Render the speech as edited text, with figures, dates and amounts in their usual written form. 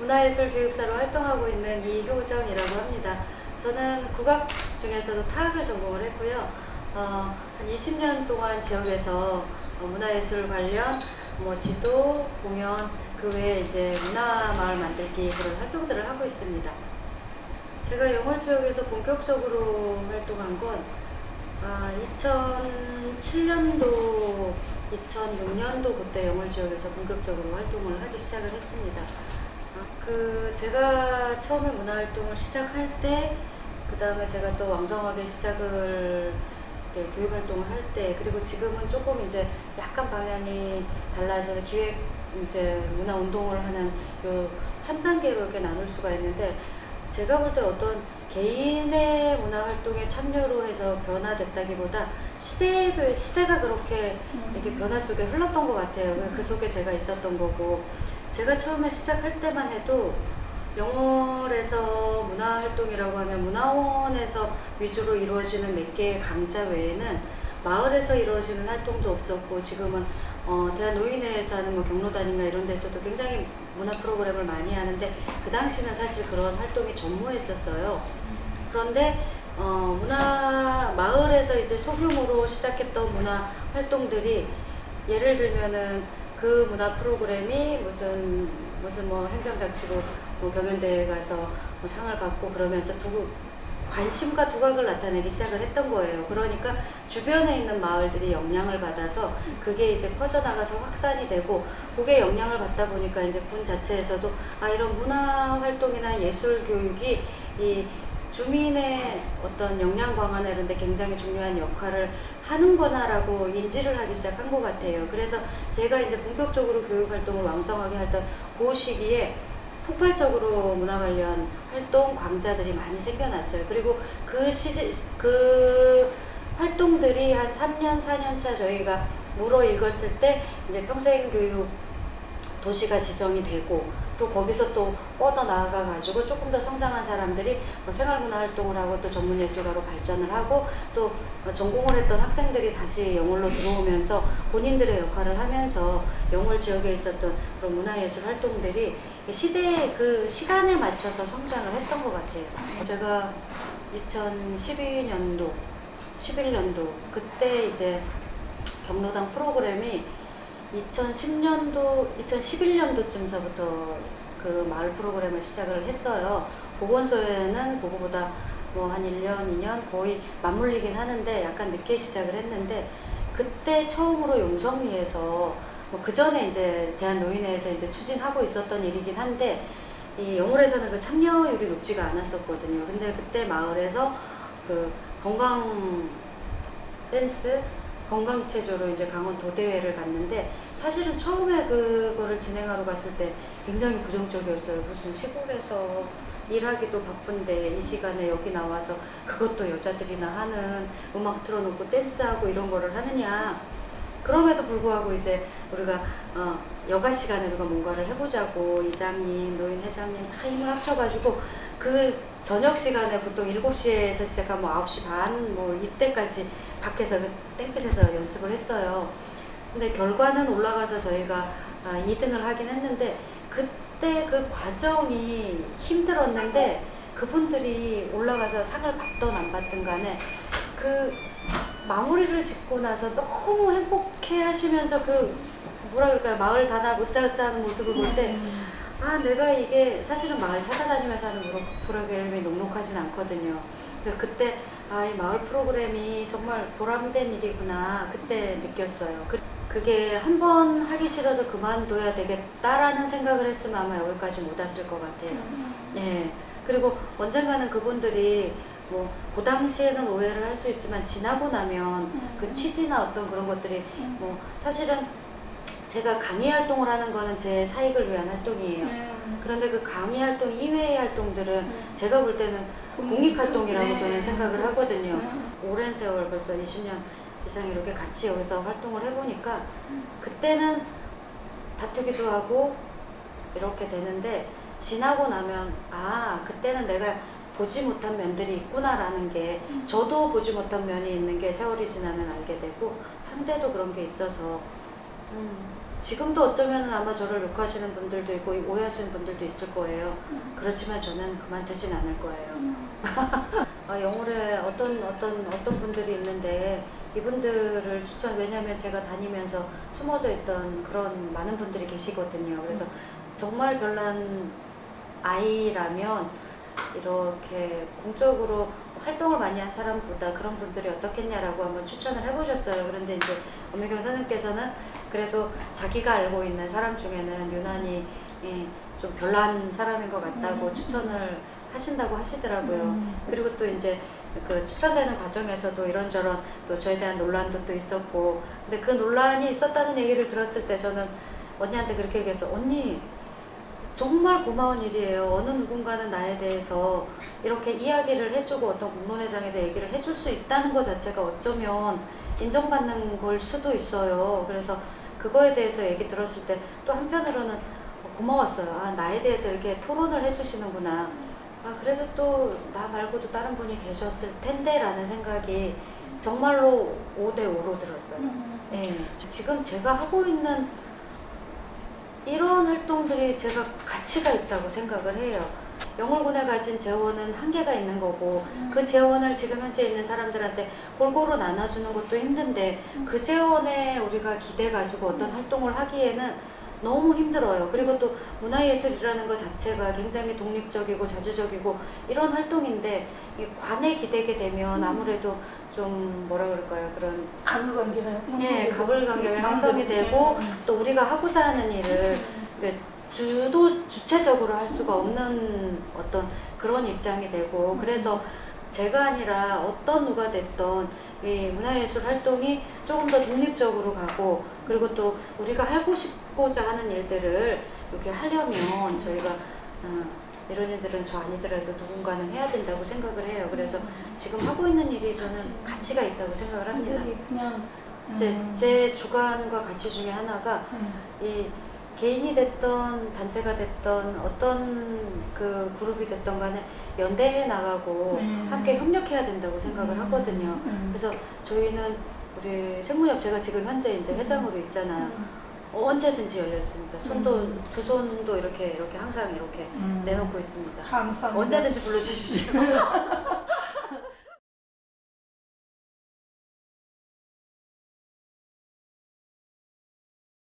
문화예술교육사로 활동하고 있는 이효정이라고 합니다. 저는 국악 중에서도 타악을 전공을 했고요. 한 20년 동안 지역에서 문화예술 관련 지도, 공연, 그 외에 이제 문화마을 만들기 그런 활동들을 하고 있습니다. 제가 영월 지역에서 본격적으로 활동한 건 2007년도, 2006년도 그때 영월 지역에서 본격적으로 활동을 하기 시작을 했습니다. 제가 처음에 문화활동을 시작할 때, 그 다음에 제가 또 왕성하게 시작을 교육활동을 할 때, 그리고 지금은 조금 이제 약간 방향이 달라져서 기획 이제 문화운동을 하는 요 3단계로 이렇게 나눌 수가 있는데, 제가 볼 때 어떤 개인의 문화활동에 참여로 해서 변화됐다기보다 시대가 그렇게 이렇게 변화 속에 흘렀던 것 같아요. 그 속에 제가 있었던 거고, 제가 처음에 시작할 때만 해도 영월에서 문화활동이라고 하면 문화원에서 위주로 이루어지는 몇 개의 강좌 외에는 마을에서 이루어지는 활동도 없었고, 지금은 대한노인회에서 하는 경로단인가 이런 데서도 굉장히 문화 프로그램을 많이 하는데, 그 당시는 사실 그런 활동이 전무했었어요. 그런데 마을에서 이제 소규모로 시작했던 문화 활동들이, 예를 들면은 그 문화 프로그램이 무슨 행정장치로 경연대회에 가서 상을 받고 그러면서 관심과 두각을 나타내기 시작을 했던 거예요. 그러니까 주변에 있는 마을들이 영향을 받아서 그게 이제 퍼져나가서 확산이 되고, 그게 영향을 받다 보니까 이제 군 자체에서도 이런 문화 활동이나 예술 교육이 이 주민의 어떤 역량 강화나 이런 데 굉장히 중요한 역할을 하는구나라고 인지를 하기 시작한 것 같아요. 그래서 제가 이제 본격적으로 교육 활동을 왕성하게 했던 그 시기에 폭발적으로 문화 관련 활동, 강좌들이 많이 생겨났어요. 그리고 그 활동들이 한 3년, 4년차 저희가 물어익었을 때 이제 평생교육 도시가 지정이 되고, 또 거기서 또 뻗어나가 가지고 조금 더 성장한 사람들이 생활문화 활동을 하고 또 전문예술가로 발전을 하고, 또 전공을 했던 학생들이 다시 영월로 들어오면서 본인들의 역할을 하면서 영월 지역에 있었던 그런 문화예술 활동들이 시대의 그 시간에 맞춰서 성장을 했던 것 같아요. 제가 2012년도, 11년도 그때 이제 경로당 프로그램이 2010년도, 2011년도쯤서부터 그 마을 프로그램을 시작을 했어요. 보건소에는 그거보다 한 1년, 2년 거의 맞물리긴 하는데 약간 늦게 시작을 했는데, 그때 처음으로 용성리에서 그 전에 이제 대한노인회에서 이제 추진하고 있었던 일이긴 한데, 이 영월에서는 그 참여율이 높지가 않았었거든요. 근데 그때 마을에서 그 건강 댄스, 건강체조로 이제 강원도 대회를 갔는데, 사실은 처음에 그거를 진행하러 갔을 때 굉장히 부정적이었어요. 무슨 시골에서 일하기도 바쁜데 이 시간에 여기 나와서 그것도 여자들이나 하는 음악 틀어놓고 댄스하고 이런 거를 하느냐. 그럼에도 불구하고 이제 우리가 여가 시간에 우리가 뭔가를 해보자고 이장님, 노인 회장님 다 힘을 합쳐가지고 그 저녁 시간에 보통 7시에서 시작하면 9시 반 이때까지 밖에서 땡볕에서 연습을 했어요. 근데 결과는 올라가서 저희가 2등을 하긴 했는데, 그때 그 과정이 힘들었는데 그분들이 올라가서 상을 받던 안 받든 간에 그 마무리를 짓고 나서 너무 행복해 하시면서 마을 다나 으쌰으쌰하는 모습을 볼 때, 내가 이게 사실은 마을 찾아다니면서 하는 프로그램이 녹록하진 않거든요. 그때 이 마을 프로그램이 정말 보람된 일이구나 그때 느꼈어요. 그게 한 번 하기 싫어서 그만둬야 되겠다라는 생각을 했으면 아마 여기까지 못 왔을 것 같아요. 네. 그리고 언젠가는 그분들이 그 당시에는 오해를 할 수 있지만 지나고 나면 그 취지나 어떤 그런 것들이 사실은 제가 강의 활동을 하는 거는 제 사익을 위한 활동이에요. 그런데 그 강의 활동 이외의 활동들은 제가 볼 때는 공익활동이라고 저는 생각을 하거든요. 오랜 세월, 벌써 20년 이상 이렇게 같이 여기서 활동을 해보니까 그때는 다투기도 하고 이렇게 되는데, 지나고 나면 그때는 내가 보지 못한 면들이 있구나라는 게, 저도 보지 못한 면이 있는 게 세월이 지나면 알게 되고, 상대도 그런 게 있어서 지금도 어쩌면 아마 저를 욕하시는 분들도 있고 오해하시는 분들도 있을 거예요. 그렇지만 저는 그만두진 않을 거예요. 아, 영월에 어떤 분들이 있는데 이분들을 왜냐면 제가 다니면서 숨어져 있던 그런 많은 분들이 계시거든요. 그래서 정말 별난 아이라면 이렇게 공적으로 활동을 많이 한 사람보다 그런 분들이 어떻겠냐라고 한번 추천을 해보셨어요. 그런데 이제 엄혜경 선생님께서는 그래도 자기가 알고 있는 사람 중에는 유난히 좀 별난 사람인 것 같다고 추천을 하신다고 하시더라고요. 그리고 또 이제 그 추천되는 과정에서도 이런저런 또 저에 대한 논란도 또 있었고, 근데 그 논란이 있었다는 얘기를 들었을 때 저는 언니한테 그렇게 얘기해서, 언니 정말 고마운 일이에요. 어느 누군가는 나에 대해서 이렇게 이야기를 해주고 어떤 공론회장에서 얘기를 해줄 수 있다는 것 자체가 어쩌면 인정받는 걸 수도 있어요. 그래서 그거에 대해서 얘기 들었을 때 또 한편으로는 고마웠어요. 아, 나에 대해서 이렇게 토론을 해주시는구나. 아, 그래도 또 나 말고도 다른 분이 계셨을 텐데 라는 생각이 정말로 5대5로 들었어요. 네. 지금 제가 하고 있는 이런 활동들이 제가 가치가 있다고 생각을 해요. 영월군에 가진 재원은 한계가 있는 거고, 그 재원을 지금 현재 있는 사람들한테 골고루 나눠주는 것도 힘든데, 그 재원에 우리가 기대가지고 어떤 활동을 하기에는 너무 힘들어요. 그리고 또 문화예술이라는 것 자체가 굉장히 독립적이고 자주적이고 이런 활동인데, 이 관에 기대게 되면 아무래도 좀 뭐라 그럴까요? 그런 가불관계가 가불관계가 형성이 되고, 또 우리가 하고자 하는 일을 주체적으로 할 수가 없는 어떤 그런 입장이 되고, 그래서 제가 아니라 어떤 누가 됐던 이 문화예술 활동이 조금 더 독립적으로 가고, 그리고 또 우리가 하고 싶고자 하는 일들을 이렇게 하려면 저희가 이런 일들은 저 아니더라도 누군가는 해야 된다고 생각을 해요. 그래서 지금 하고 있는 일이 저는 가치가 있다고 생각을 합니다. 그냥 제 주관과 가치 중에 하나가 이 개인이 됐던 단체가 됐던 어떤 그 그룹이 됐던 간에 연대해 나가고 함께 협력해야 된다고 생각을 하거든요. 그래서 저희는 우리 생문협체가 지금 현재 이제 회장으로 있잖아요. 언제든지 열려 있습니다. 두 손도 이렇게 항상 이렇게 내놓고 있습니다. 감사합니다. 언제든지 불러주십시오.